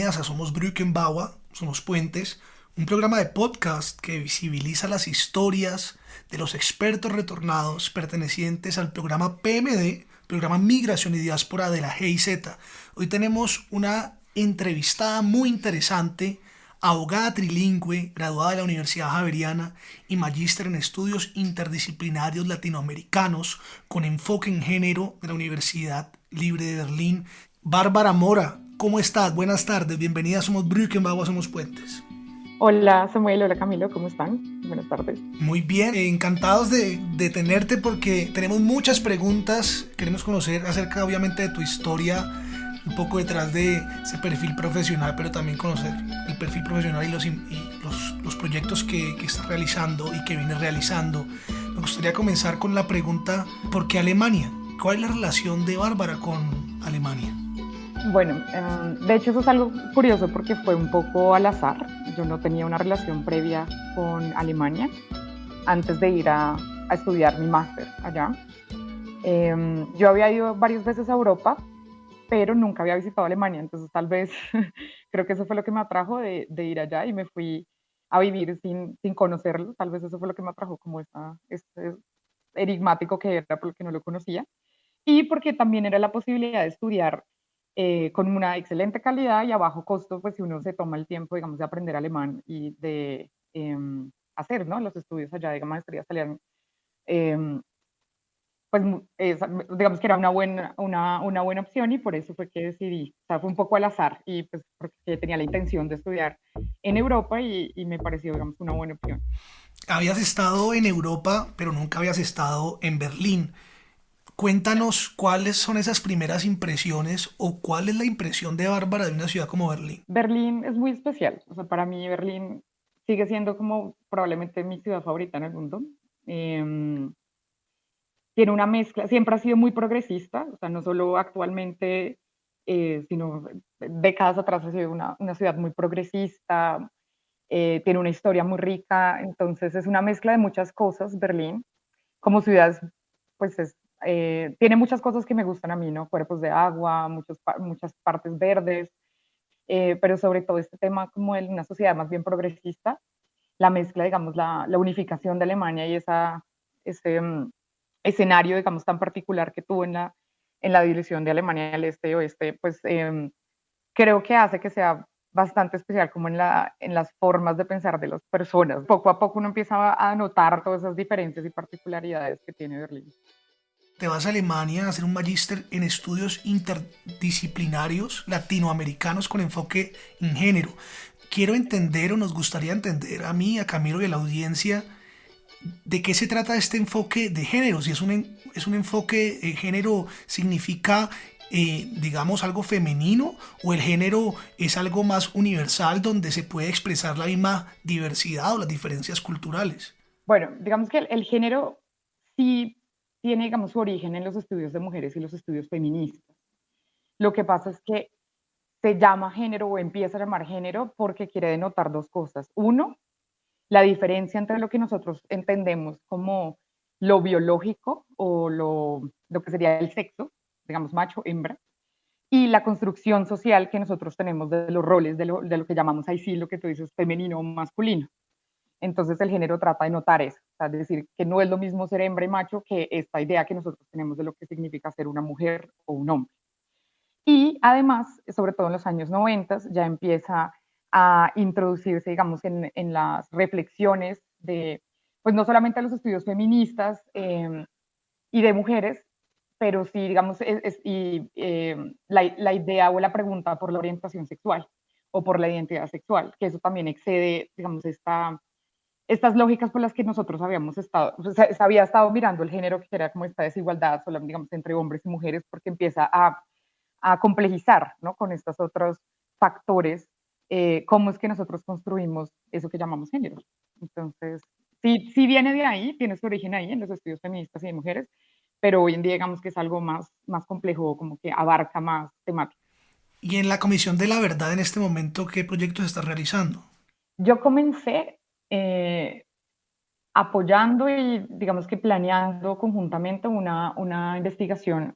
bienvenidas a Somos Brückenbauer, Somos Puentes, un programa de podcast que visibiliza las historias de los expertos retornados pertenecientes al programa PMD, Programa Migración y Diáspora de la GIZ. Hoy tenemos una entrevistada muy interesante, abogada trilingüe, graduada de la Universidad Javeriana y magíster en estudios interdisciplinarios latinoamericanos con enfoque en género de la Universidad Libre de Berlín. Bárbara Mora, ¿cómo estás? Buenas tardes, bienvenida a Somos Brückenbauer, Somos Puentes. Hola Samuel, hola Camilo, ¿cómo están? Buenas tardes. Muy bien, encantados de tenerte porque tenemos muchas preguntas, queremos conocer acerca obviamente de tu historia, un poco detrás de ese perfil profesional, pero también conocer el perfil profesional y los proyectos que estás realizando y que vienes realizando. Me gustaría comenzar con la pregunta, ¿por qué Alemania? ¿Cuál es la relación de Bárbara con Alemania? Bueno, de hecho eso es algo curioso porque fue un poco al azar. Yo no tenía una relación previa con Alemania antes de ir a estudiar mi máster allá. Yo había ido varias veces a Europa, pero nunca había visitado Alemania, entonces tal vez creo que eso fue lo que me atrajo de ir allá y me fui a vivir sin conocerlo. Tal vez eso fue lo que me atrajo, como este enigmático que era porque no lo conocía. Y porque también era la posibilidad de estudiar con una excelente calidad y a bajo costo, pues si uno se toma el tiempo, digamos, de aprender alemán y de hacer, ¿no? Los estudios allá de maestría salían, eh, pues digamos que era una buena opción y por eso fue que decidí, o sea, fue un poco al azar y pues porque tenía la intención de estudiar en Europa y me pareció, digamos, una buena opción. Habías estado en Europa, pero nunca habías estado en Berlín. Cuéntanos cuáles son esas primeras impresiones o cuál es la impresión de Bárbara de una ciudad como Berlín. Berlín es muy especial, o sea, para mí Berlín sigue siendo como probablemente mi ciudad favorita en el mundo. Eh, Tiene una mezcla, siempre ha sido muy progresista, o sea, no solo actualmente, sino décadas atrás ha sido una ciudad muy progresista, tiene una historia muy rica, entonces es una mezcla de muchas cosas, Berlín. Como ciudad, pues tiene muchas cosas que me gustan a mí, ¿no? Cuerpos de agua, muchas partes verdes, pero sobre todo este tema como de una sociedad más bien progresista, la mezcla, digamos, la unificación de Alemania y ese escenario, digamos, tan particular que tuvo en la división de Alemania del Este y Oeste, pues creo que hace que sea bastante especial como en las formas de pensar de las personas. Poco a poco uno empieza a notar todas esas diferencias y particularidades que tiene Berlín. Te vas a Alemania a hacer un magíster en estudios interdisciplinarios latinoamericanos con enfoque en género. Quiero entender o nos gustaría entender a mí, a Camilo y a la audiencia de qué se trata este enfoque de género. Si es un enfoque género significa, digamos, algo femenino o el género es algo más universal donde se puede expresar la misma diversidad o las diferencias culturales. Bueno, digamos que el género sí tiene, digamos, su origen en los estudios de mujeres y los estudios feministas. Lo que pasa es que se llama género o empieza a llamar género porque quiere denotar dos cosas. Uno, la diferencia entre lo que nosotros entendemos como lo biológico o lo que sería el sexo, digamos macho, hembra, y la construcción social que nosotros tenemos de los roles, de lo que llamamos ahí sí, lo que tú dices, femenino o masculino. Entonces el género trata de notar eso, o sea, es decir, que no es lo mismo ser hembra y macho que esta idea que nosotros tenemos de lo que significa ser una mujer o un hombre. Y además, sobre todo en los años 90, ya empieza a introducirse, digamos, en las reflexiones de, pues no solamente los estudios feministas y de mujeres, pero sí, digamos, la idea o la pregunta por la orientación sexual o por la identidad sexual, que eso también excede, digamos, estas lógicas por las que nosotros habíamos estado, o sea, se había estado mirando el género, que era como esta desigualdad, digamos, entre hombres y mujeres, porque empieza a complejizar, ¿no? Con estos otros factores, cómo es que nosotros construimos eso que llamamos género. Entonces, sí, sí viene de ahí, tiene su origen ahí en los estudios feministas y de mujeres, pero hoy en día digamos que es algo más complejo, como que abarca más temáticas. Y en la Comisión de la Verdad en este momento, ¿qué proyectos estás realizando? Yo comencé apoyando y digamos que planeando conjuntamente una investigación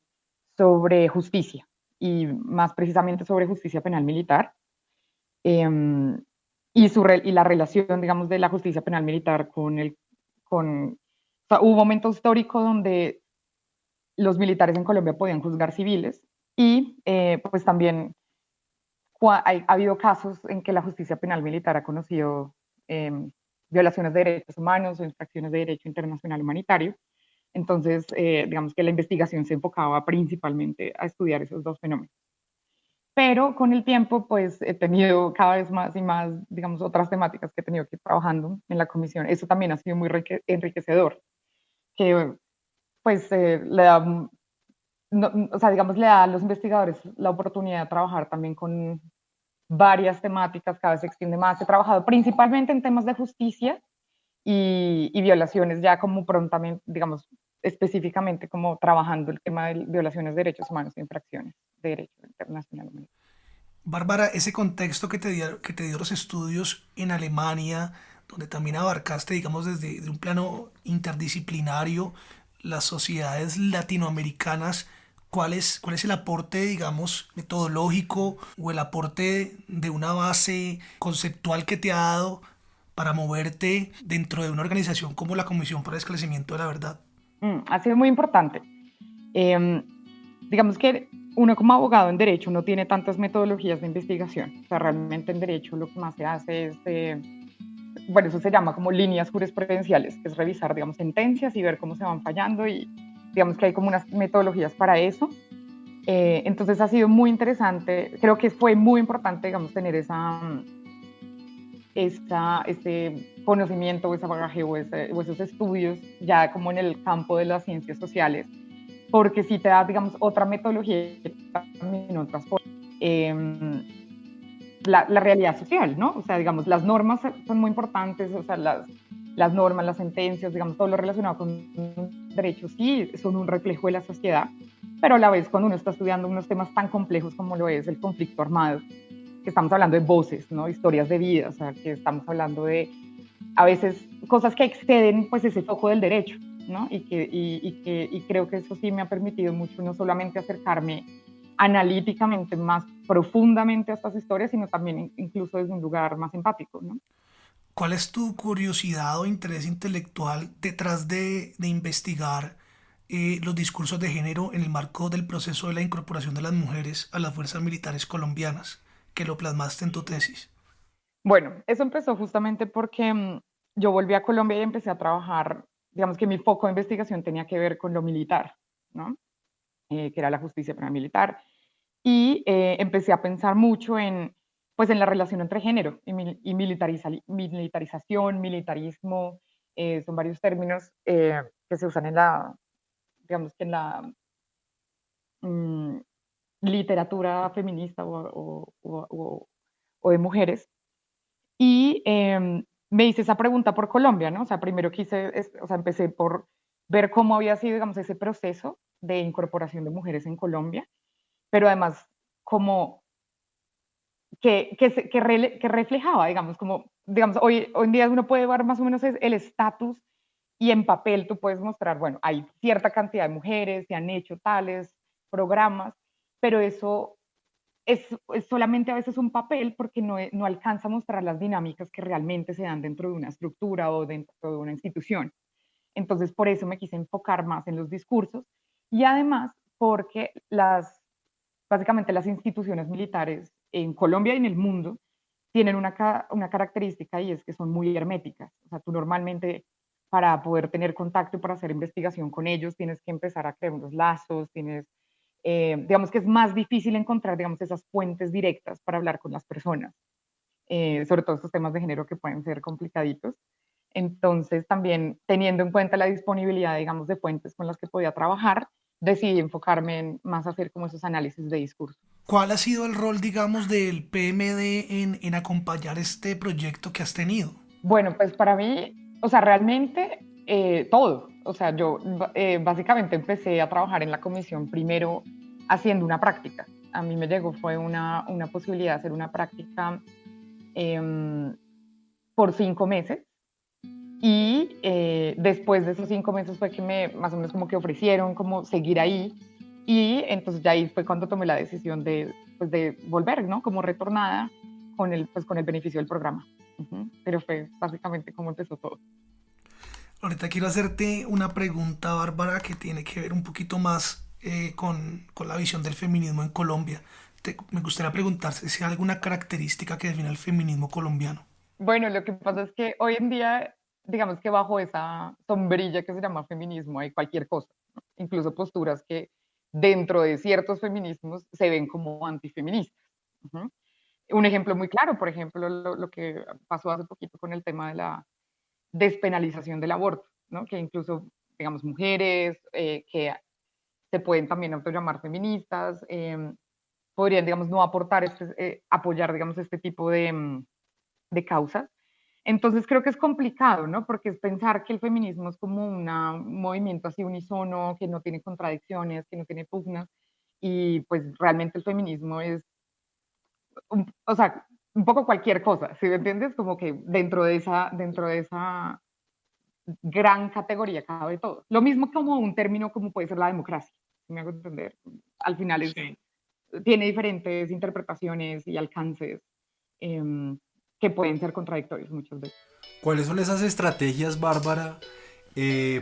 sobre justicia y más precisamente sobre justicia penal militar. em, y la relación, digamos, de la justicia penal militar o sea, hubo un momento histórico donde los militares en Colombia podían juzgar civiles y pues también ha habido casos en que la justicia penal militar ha conocido eh, violaciones de derechos humanos o infracciones de derecho internacional humanitario. Entonces, digamos que la investigación se enfocaba principalmente a estudiar esos dos fenómenos. Pero con el tiempo, pues he tenido cada vez más y más, digamos, otras temáticas que he tenido que ir trabajando en la comisión. Eso también ha sido muy enriquecedor, que pues le da, o sea, digamos, le da a los investigadores la oportunidad de trabajar también con varias temáticas, cada vez se extiende más. He trabajado principalmente en temas de justicia y violaciones, ya como prontamente, digamos, específicamente como trabajando el tema de violaciones de derechos humanos e infracciones de derecho internacional humanitario. Bárbara, ese contexto que te dio los estudios en Alemania, donde también abarcaste, digamos, desde de un plano interdisciplinario, las sociedades latinoamericanas, cuál es el aporte, digamos, metodológico o el aporte de una base conceptual que te ha dado para moverte dentro de una organización como la Comisión para el Esclarecimiento de la Verdad? Ha sido muy importante. Eh, digamos que uno como abogado en derecho no tiene tantas metodologías de investigación. O sea, realmente en derecho lo que más se hace es, bueno, eso se llama como líneas jurisprudenciales, que es revisar, digamos, sentencias y ver cómo se van fallando y digamos que hay como unas metodologías para eso. Entonces ha sido muy interesante, creo que fue muy importante, digamos, tener ese conocimiento o ese bagaje o esos estudios ya como en el campo de las ciencias sociales, porque sí te da, digamos, otra metodología también otras formas. La realidad social, ¿no? O sea, digamos, las normas son muy importantes, o sea, las normas, las sentencias, digamos, todo lo relacionado con derechos sí son un reflejo de la sociedad, pero a la vez cuando uno está estudiando unos temas tan complejos como lo es el conflicto armado, que estamos hablando de voces, ¿no? Historias de vida, o sea, que estamos hablando de a veces cosas que exceden pues ese foco del derecho, ¿no? Y creo que eso sí me ha permitido mucho no solamente acercarme analíticamente más profundamente a estas historias, sino también incluso desde un lugar más empático, ¿no? ¿Cuál es tu curiosidad o interés intelectual detrás de investigar los discursos de género en el marco del proceso de la incorporación de las mujeres a las fuerzas militares colombianas, que lo plasmaste en tu tesis? Bueno, eso empezó justamente porque yo volví a Colombia y empecé a trabajar, digamos que mi foco de investigación tenía que ver con lo militar, ¿no? Que era la justicia penal militar. Y empecé a pensar mucho pues, en la relación entre género y militarización, militarismo, son varios términos que se usan digamos que en la mm, literatura feminista o de mujeres. Y me hice esa pregunta por Colombia, ¿no? O sea, primero o sea, empecé por ver cómo había sido, digamos, ese proceso de incorporación de mujeres en Colombia, pero además como que reflejaba, digamos, como, digamos, hoy en día uno puede ver más o menos el estatus y en papel tú puedes mostrar, bueno, hay cierta cantidad de mujeres, se han hecho tales programas, pero eso es solamente a veces un papel porque no alcanza a mostrar las dinámicas que realmente se dan dentro de una estructura o dentro de una institución. Entonces, por eso me quise enfocar más en los discursos y además porque básicamente las instituciones militares en Colombia y en el mundo tienen una característica y es que son muy herméticas. O sea, tú normalmente para poder tener contacto y para hacer investigación con ellos tienes que empezar a crear unos lazos, digamos que es más difícil encontrar, digamos, esas fuentes directas para hablar con las personas, sobre todo estos temas de género que pueden ser complicaditos. Entonces, también teniendo en cuenta la disponibilidad, digamos, de fuentes con las que podía trabajar, decidí enfocarme en más hacer como esos análisis de discurso. ¿Cuál ha sido el rol, digamos, del PMD en acompañar este proyecto que has tenido? Bueno, pues para mí, o sea, realmente todo. O sea, yo básicamente empecé a trabajar en la comisión primero haciendo una práctica. A mí me llegó, fue una posibilidad de hacer una práctica eh, por 5 meses. Y después de esos 5 meses fue que más o menos como que ofrecieron como seguir ahí. Y entonces ya ahí fue cuando tomé la decisión pues de volver, ¿no? Como retornada con el beneficio del programa. Pero fue básicamente como empezó todo. Ahorita quiero hacerte una pregunta, Bárbara, que tiene que ver un poquito más con la visión del feminismo en Colombia. Me gustaría preguntarse si hay alguna característica que define el feminismo colombiano. Bueno, lo que pasa es que hoy en día, digamos que bajo esa sombrilla que se llama feminismo hay cualquier cosa, ¿no? Incluso posturas que dentro de ciertos feminismos se ven como antifeministas. Ujú. Un ejemplo muy claro, por ejemplo, lo que pasó hace poquito con el tema de la despenalización del aborto, ¿no? Que incluso, digamos, mujeres que se pueden también autollamar feministas, podrían, digamos, no aportar, apoyar, digamos, este tipo de causas. Entonces creo que es complicado, ¿no? Porque es pensar que el feminismo es como un movimiento así unisono, que no tiene contradicciones, que no tiene pugnas, y pues realmente el feminismo es, o sea, un poco cualquier cosa, ¿sí me entiendes? Como que dentro de esa gran categoría cabe todo. Lo mismo como un término como puede ser la democracia, ¿sí me hago entender? Al final Sí. tiene diferentes interpretaciones y alcances que pueden ser contradictorios muchas veces. ¿Cuáles son esas estrategias, Bárbara,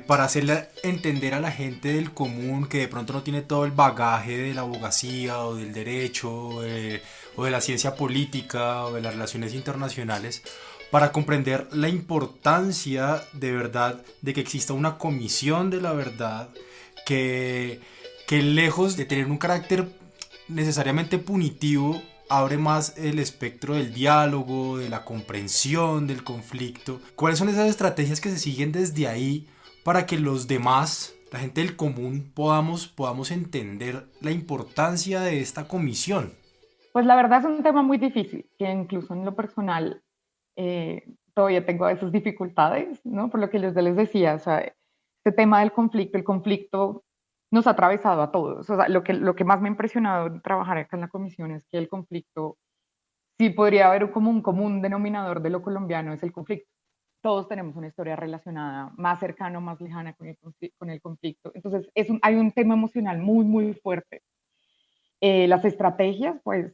para hacerle entender a la gente del común que de pronto no tiene todo el bagaje de la abogacía o del derecho o de la ciencia política o de las relaciones internacionales, para comprender la importancia de verdad de que exista una comisión de la verdad que, que lejos de tener un carácter necesariamente punitivo, abre más el espectro del diálogo, de la comprensión, del conflicto? ¿Cuáles son esas estrategias que se siguen desde ahí para que los demás, la gente del común, podamos entender la importancia de esta comisión? Pues la verdad es un tema muy difícil, que incluso en lo personal todavía tengo esas dificultades, ¿no? Por lo que yo les decía, o sea, este tema del conflicto, el conflicto nos ha atravesado a todos. O sea, lo que más me ha impresionado de trabajar acá en la comisión es que el conflicto, sí podría haber como un común denominador de lo colombiano, es el conflicto. Todos tenemos una historia relacionada, más cercana o más lejana con el conflicto. Entonces, hay un tema emocional muy, muy fuerte. Las estrategias, pues,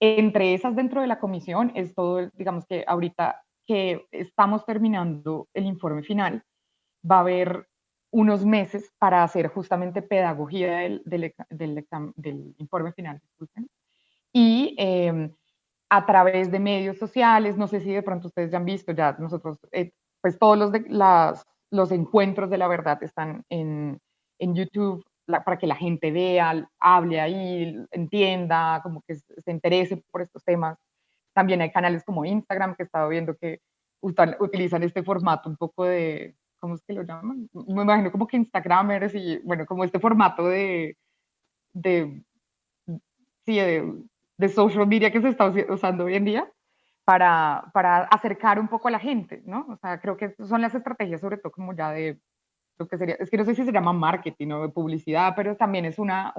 entre esas dentro de la comisión, es todo, digamos que ahorita que estamos terminando el informe final, va a haber unos meses para hacer justamente pedagogía del informe final, disculpen, y a través de medios sociales, no sé si de pronto ustedes ya han visto, ya nosotros, pues todos los encuentros de la verdad están en YouTube para que la gente vea, hable ahí, entienda, como que se interese por estos temas. También hay canales como Instagram que he estado viendo que utilizan este formato un poco de, ¿cómo es que lo llaman? Me imagino como que Instagramers y bueno, como este formato de sí, de social media que se está usando hoy en día para acercar un poco a la gente, ¿no? O sea, creo que son las estrategias, sobre todo como ya de lo que sería, es que no sé si se llama marketing o de publicidad, pero también es una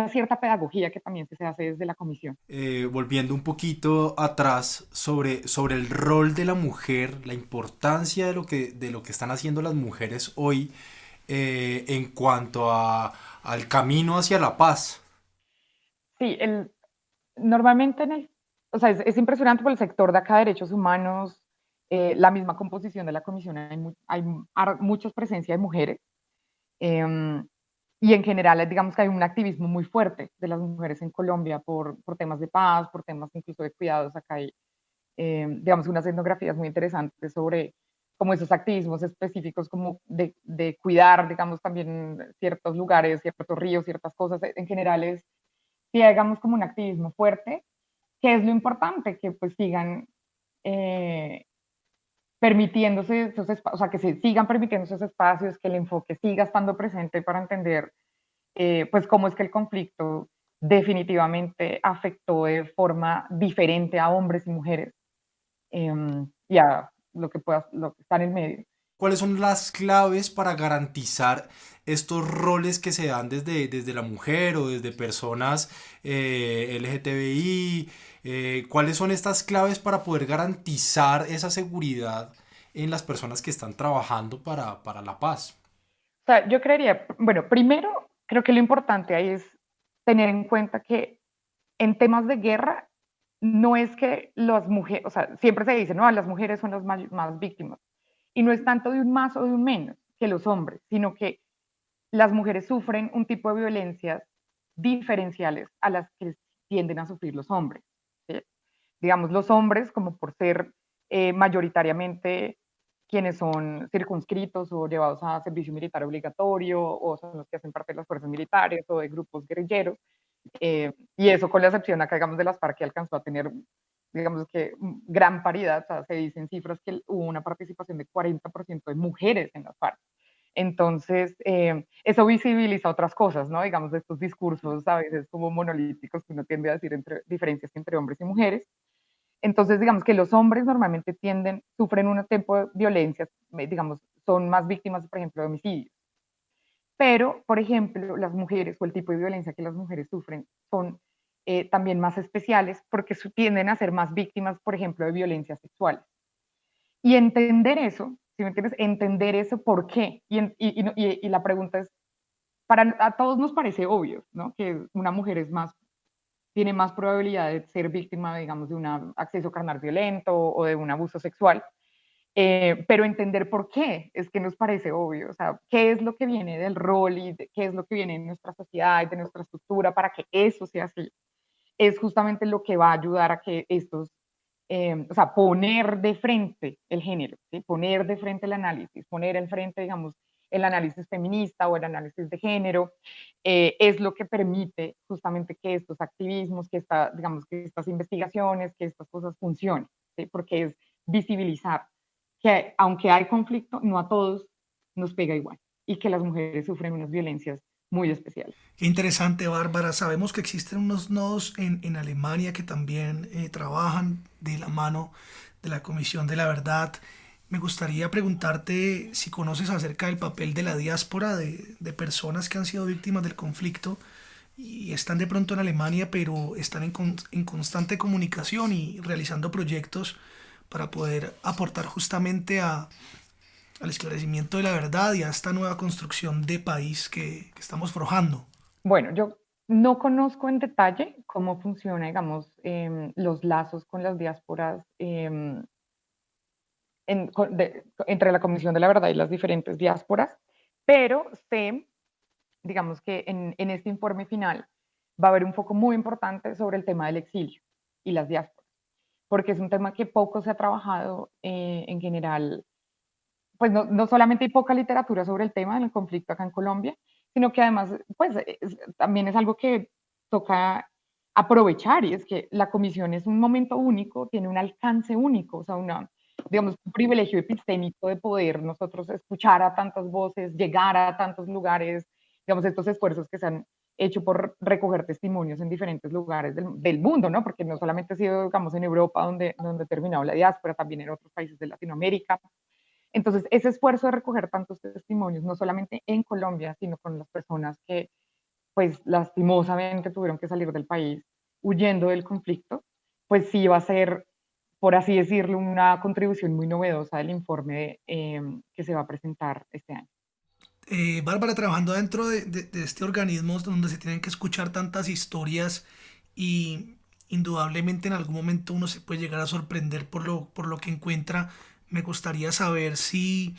cierta pedagogía que también se hace desde la comisión. Volviendo un poquito atrás sobre el rol de la mujer, la importancia de lo que están haciendo las mujeres hoy en cuanto al camino hacia la paz. Sí, normalmente o sea, es impresionante por el sector de acá de derechos humanos, la misma composición de la comisión, hay mucha presencia de mujeres. Eh, y en general, digamos que hay un activismo muy fuerte de las mujeres en Colombia por temas de paz, por temas incluso de cuidados. Acá hay, digamos, unas etnografías muy interesantes sobre como esos activismos específicos como de cuidar, digamos, también ciertos lugares, ciertos ríos, ciertas cosas. En general es, sí, digamos, como un activismo fuerte, que es lo importante, que pues sigan eh, permitiéndose esos espacios, o sea, que se sigan permitiendo esos espacios, que el enfoque siga estando presente para entender, pues, cómo es que el conflicto definitivamente afectó de forma diferente a hombres y mujeres y a lo que está en el medio. ¿Cuáles son las claves para garantizar estos roles que se dan desde la mujer o desde personas LGTBI? ¿Cuáles son estas claves para poder garantizar esa seguridad en las personas que están trabajando para la paz? O sea, yo creería, bueno, primero, creo que lo importante ahí es tener en cuenta que en temas de guerra no es que las mujeres, o sea, siempre se dice, no, las mujeres son las más víctimas. Y no es tanto de un más o de un menos que los hombres, sino que las mujeres sufren un tipo de violencias diferenciales a las que tienden a sufrir los hombres. ¿Sí? Digamos, los hombres, como por ser mayoritariamente quienes son circunscritos o llevados a servicio militar obligatorio, o son los que hacen parte de las fuerzas militares o de grupos guerrilleros, y eso con la excepción acá, digamos, de las FARC, que alcanzó a tener, digamos que gran paridad, o sea, se dicen cifras que hubo una participación de 40% de mujeres en las FARC. Entonces, eso visibiliza otras cosas, ¿no? Digamos, de estos discursos a veces como monolíticos que uno tiende a decir entre diferencias entre hombres y mujeres. Entonces, digamos que los hombres normalmente sufren un tipo de violencias, digamos, son más víctimas, por ejemplo, de homicidios. Pero, por ejemplo, las mujeres o el tipo de violencia que las mujeres sufren son también más especiales porque tienden a ser más víctimas, por ejemplo, de violencia sexual. Y entender eso, ¿sí me entiendes? Entender eso, ¿por qué? Y la pregunta es, a todos nos parece obvio, ¿no? Que una mujer tiene más probabilidad de ser víctima, digamos, de un acceso carnal violento o de un abuso sexual. Pero entender por qué es que nos parece obvio, o sea, qué es lo que viene del rol y qué es lo que viene de nuestra sociedad y de nuestra estructura para que eso sea así, es justamente lo que va a ayudar a que o sea, poner de frente el género, ¿sí? Poner de frente el análisis, poner en frente, digamos, el análisis feminista o el análisis de género, es lo que permite justamente que estos activismos, digamos, que estas investigaciones, que estas cosas funcionen, ¿sí? Porque es visibilizar que aunque hay conflicto, no a todos nos pega igual y que las mujeres sufren unas violencias muy especiales. Qué interesante, Bárbara. Sabemos que existen unos nodos en Alemania que también trabajan de la mano de la Comisión de la Verdad. Me gustaría preguntarte si conoces acerca del papel de la diáspora, de personas que han sido víctimas del conflicto y están de pronto en Alemania, pero están en constante comunicación y realizando proyectos para poder aportar justamente al esclarecimiento de la verdad y a esta nueva construcción de país que estamos forjando. Bueno, yo no conozco en detalle cómo funciona, digamos, los lazos con las diásporas entre la Comisión de la Verdad y las diferentes diásporas, pero sé, digamos que en este informe final va a haber un foco muy importante sobre el tema del exilio y las diásporas, porque es un tema que poco se ha trabajado en general. Pues no solamente hay poca literatura sobre el tema del conflicto acá en Colombia, sino que además, pues también es algo que toca aprovechar, y es que la comisión es un momento único, tiene un alcance único, o sea, digamos, un privilegio epistémico de poder nosotros escuchar a tantas voces, llegar a tantos lugares, digamos, estos esfuerzos que se han hecho por recoger testimonios en diferentes lugares del mundo, ¿no? Porque no solamente ha sido, digamos, en Europa donde ha terminado la diáspora, también en otros países de Latinoamérica. Entonces, ese esfuerzo de recoger tantos testimonios, no solamente en Colombia, sino con las personas que, pues, lastimosamente tuvieron que salir del país huyendo del conflicto, pues sí va a ser, por así decirlo, una contribución muy novedosa del informe que se va a presentar este año. Bárbara, trabajando dentro de este organismo donde se tienen que escuchar tantas historias y indudablemente en algún momento uno se puede llegar a sorprender por lo que encuentra, me gustaría saber si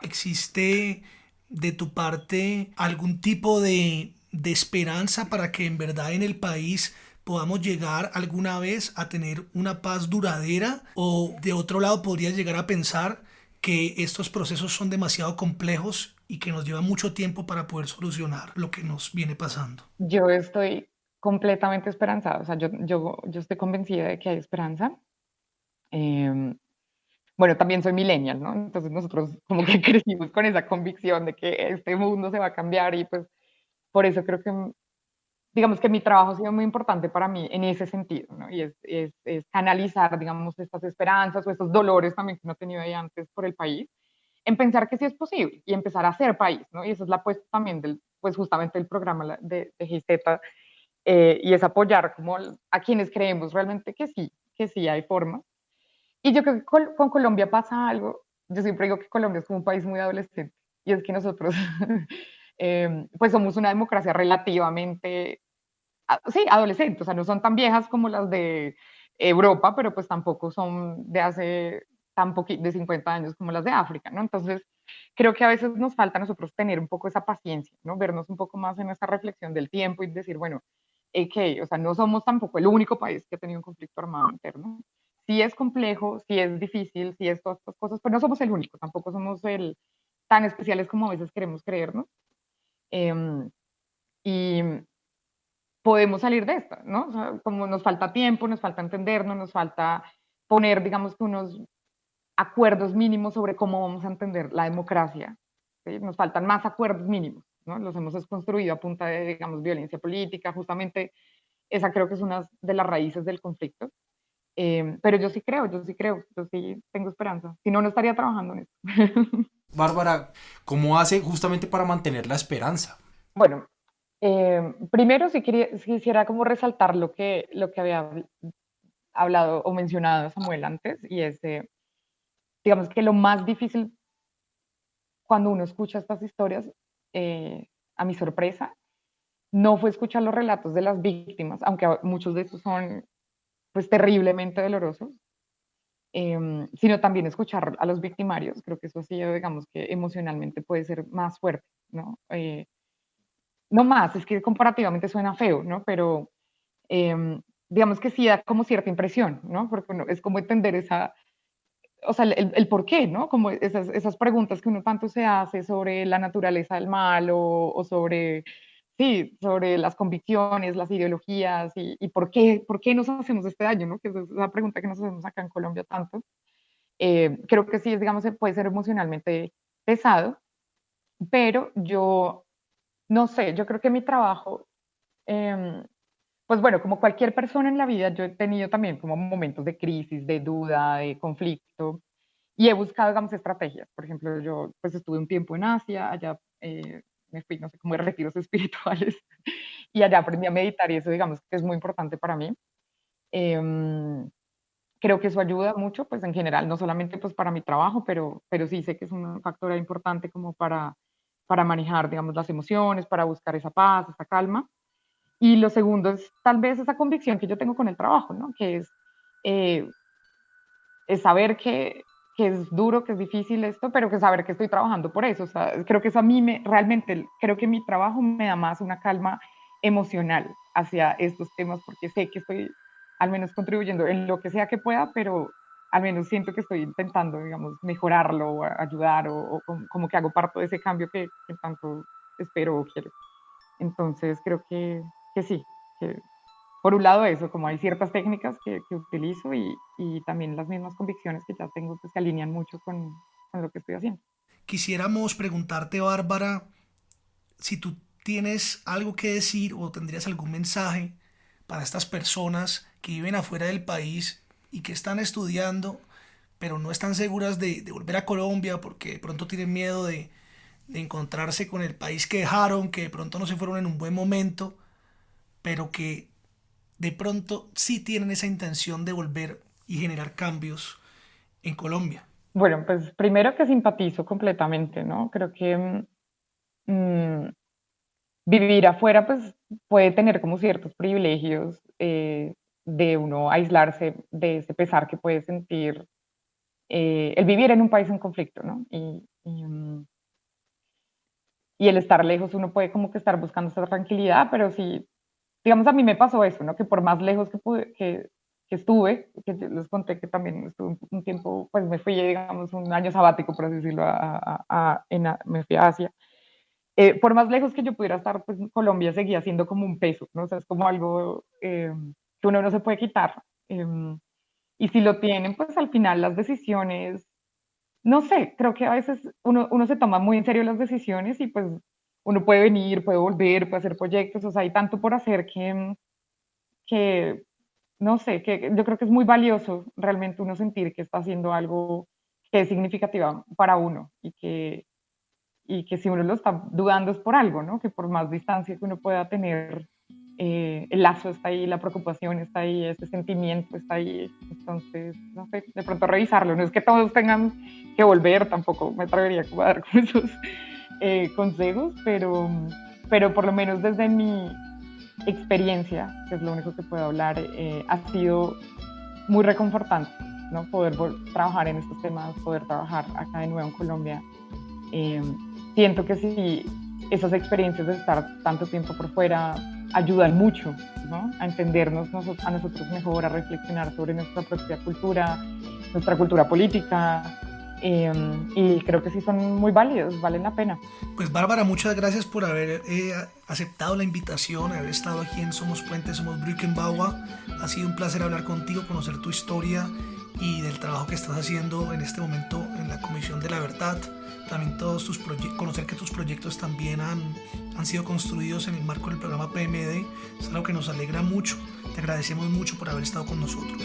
existe de tu parte algún tipo de esperanza para que en verdad en el país podamos llegar alguna vez a tener una paz duradera, o de otro lado podrías llegar a pensar que estos procesos son demasiado complejos y que nos lleva mucho tiempo para poder solucionar lo que nos viene pasando. Yo estoy completamente esperanzada, o sea, yo estoy convencida de que hay esperanza. Eh, bueno, también soy millennial, ¿no? Entonces nosotros como que crecimos con esa convicción de que este mundo se va a cambiar, y pues por eso creo que, digamos que mi trabajo ha sido muy importante para mí en ese sentido, ¿no? Y es canalizar, digamos, estas esperanzas o estos dolores también que no he tenido ahí antes por el país, en pensar que sí es posible y empezar a ser país, ¿no? Y esa es la apuesta también pues justamente del programa de GIZ, y es apoyar como a quienes creemos realmente que sí hay forma. Y yo creo que con Colombia pasa algo. Yo siempre digo que Colombia es como un país muy adolescente, y es que nosotros pues somos una democracia relativamente, sí, adolescente, o sea, no son tan viejas como las de Europa, pero pues tampoco son de hace de 50 años como las de África, ¿no? Entonces, creo que a veces nos falta a nosotros tener un poco esa paciencia, ¿no? Vernos un poco más en esa reflexión del tiempo y decir, bueno, que, o sea, no somos tampoco el único país que ha tenido un conflicto armado interno. Sí es complejo, sí es difícil, sí es todas estas cosas, pero no somos el único, tampoco somos tan especiales como a veces queremos creernos. Y podemos salir de esta, ¿no? O sea, como nos falta tiempo, nos falta entendernos, nos falta poner, digamos que unos acuerdos mínimos sobre cómo vamos a entender la democracia. ¿Sí? Nos faltan más acuerdos mínimos, ¿no? Los hemos construido a punta de, digamos, violencia política, justamente esa creo que es una de las raíces del conflicto. Pero yo sí creo, yo sí tengo esperanza. Si no, no estaría trabajando en esto. Bárbara, ¿cómo hace justamente para mantener la esperanza? Bueno, primero quisiera como resaltar lo que había hablado o mencionado Samuel antes, y es, digamos que lo más difícil cuando uno escucha estas historias, a mi sorpresa, no fue escuchar los relatos de las víctimas, aunque muchos de esos son pues terriblemente dolorosos, sino también escuchar a los victimarios. Creo que eso sí, digamos que emocionalmente puede ser más fuerte, ¿no? No más, es que comparativamente suena feo, ¿no? Pero digamos que sí da como cierta impresión, ¿no? Porque es como entender o sea, el por qué, ¿no? Como esas preguntas que uno tanto se hace sobre la naturaleza del mal o sobre, sí, sobre las convicciones, las ideologías y por qué nos hacemos este daño, ¿no? Que es la pregunta que nos hacemos acá en Colombia tanto. Creo que sí, digamos, puede ser emocionalmente pesado, pero yo, no sé, yo creo que mi trabajo, eh, pues bueno, como cualquier persona en la vida, yo he tenido también como momentos de crisis, de duda, de conflicto, y he buscado, digamos, estrategias. Por ejemplo, yo pues estuve un tiempo en Asia, allá me fui, no sé, como de retiros espirituales, y allá aprendí a meditar y eso, digamos, que es muy importante para mí. Creo que eso ayuda mucho, pues en general, no solamente pues para mi trabajo, pero sí sé que es un factor importante como para manejar, digamos, las emociones, para buscar esa paz, esa calma. Y lo segundo es tal vez esa convicción que yo tengo con el trabajo, ¿no? Eh, es saber que es duro, que es difícil esto, pero que saber que estoy trabajando por eso. O sea, creo que eso a mí realmente, creo que mi trabajo me da más una calma emocional hacia estos temas, porque sé que estoy al menos contribuyendo en lo que sea que pueda, pero al menos siento que estoy intentando, digamos, mejorarlo, o ayudar, o como que hago parte de ese cambio que tanto espero o quiero. Entonces creo que sí, que por un lado eso, como hay ciertas técnicas que utilizo y también las mismas convicciones que ya tengo pues se alinean mucho con lo que estoy haciendo. Quisiéramos preguntarte, Bárbara, si tú tienes algo que decir o tendrías algún mensaje para estas personas que viven afuera del país y que están estudiando, pero no están seguras de volver a Colombia porque de pronto tienen miedo de encontrarse con el país que dejaron, que de pronto no se fueron en un buen momento, pero que de pronto sí tienen esa intención de volver y generar cambios en Colombia. Bueno, pues primero que simpatizo completamente, ¿no? Creo que mm, vivir afuera pues puede tener como ciertos privilegios de uno aislarse de ese pesar que puede sentir el vivir en un país en conflicto, ¿no? Y el estar lejos uno puede como que estar buscando esa tranquilidad, pero sí, digamos a mí me pasó eso, ¿no? Que por más lejos que estuve, que les conté que también estuve un tiempo, pues me fui, digamos, un año sabático, por así decirlo, me fui a Asia. Por más lejos que yo pudiera estar, pues Colombia seguía siendo como un peso, ¿no? O sea, es como algo que uno no se puede quitar. Y si lo tienen, pues al final las decisiones no sé, creo que a veces uno se toma muy en serio las decisiones y pues uno puede venir, puede volver, puede hacer proyectos, o sea, hay tanto por hacer que no sé, que yo creo que es muy valioso realmente uno sentir que está haciendo algo que es significativo para uno y que si uno lo está dudando es por algo, ¿no? Que por más distancia que uno pueda tener, el lazo está ahí, la preocupación está ahí, ese sentimiento está ahí. Entonces, no sé, de pronto revisarlo. No es que todos tengan que volver, tampoco me atrevería a dar con esos consejos, pero por lo menos desde mi experiencia, que es lo único que puedo hablar, ha sido muy reconfortante, ¿no? Poder trabajar en estos temas, poder trabajar acá de nuevo en Colombia. Siento que sí, esas experiencias de estar tanto tiempo por fuera ayudan mucho, ¿no? A entendernos a nosotros mejor, a reflexionar sobre nuestra propia cultura, nuestra cultura política, y creo que sí son muy válidos, valen la pena. Pues Bárbara, muchas gracias por haber aceptado la invitación, haber estado aquí en Somos Puentes, Somos Brückenbauer. Ha sido un placer hablar contigo, conocer tu historia y del trabajo que estás haciendo en este momento en la Comisión de la Verdad. También todos tus conocer que tus proyectos también han sido construidos en el marco del programa PMD. Es algo que nos alegra mucho. Te agradecemos mucho por haber estado con nosotros.